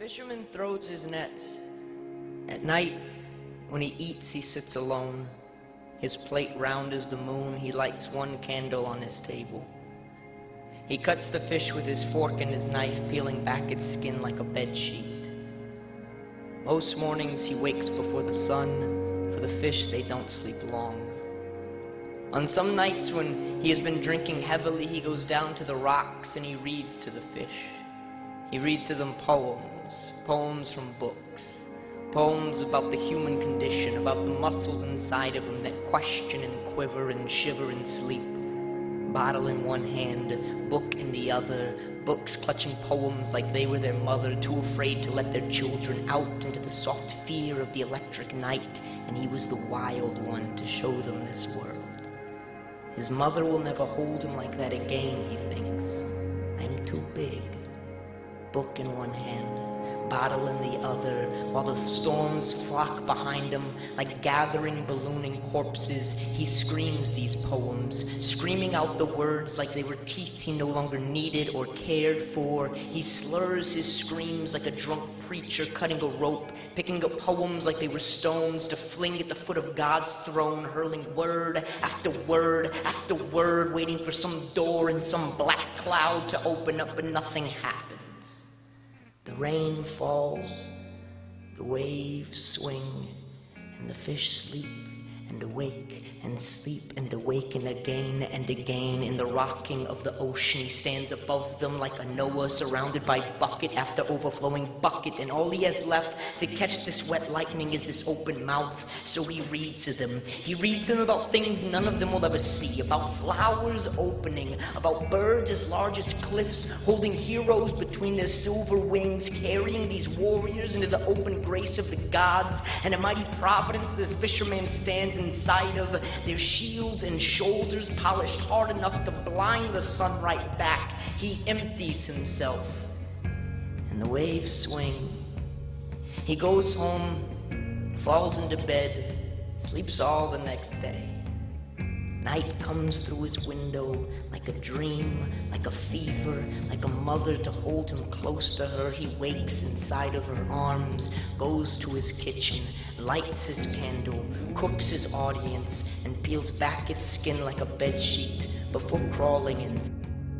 fisherman throws his nets. At night, when he eats, he sits alone. His plate round as the moon, he lights one candle on his table. He cuts the fish with his fork and his knife, peeling back its skin like a bed sheet. Most mornings he wakes before the sun. For the fish, they don't sleep long. On some nights when he has been drinking heavily, he goes down to the rocks and he reads to the fish. He reads to them poems from books. Poems about the human condition, about the muscles inside of him that question and quiver and shiver and sleep. Bottle in one hand, book in the other, books clutching poems like they were their mother, too afraid to let their children out into the soft fear of the electric night, and he was the wild one to show them this world. His mother will never hold him like that again, he thinks. I'm too big. Book in one hand, bottle in the other, while the storms flock behind him like gathering, ballooning corpses. He screams these poems, screaming out the words like they were teeth he no longer needed or cared for. He slurs his screams like a drunk preacher cutting a rope, picking up poems like they were stones to fling at the foot of God's throne, hurling word after word after word, waiting for some door in some black cloud to open up, but nothing happens. The rain falls, the waves swing, and the fish sleep and awake and sleep and awaken again and again in the rocking of the ocean. He stands above them like a Noah surrounded by bucket after overflowing bucket, and all he has left to catch this wet lightning is this open mouth. So he reads to them. He reads them about things none of them will ever see, about flowers opening, about birds as large as cliffs holding heroes between their silver wings, carrying these warriors into the open grace of the gods, and a mighty providence this fisherman stands inside of, their shields and shoulders polished hard enough to blind the sun right back. He empties himself, and the waves swing. He goes home, falls into bed, sleeps all the next day. Night comes through his window like a dream, like a fever, like a mother to hold him close to her. He wakes inside of her arms, goes to his kitchen, lights his candle, cooks his audience, and peels back its skin like a bedsheet before crawling in.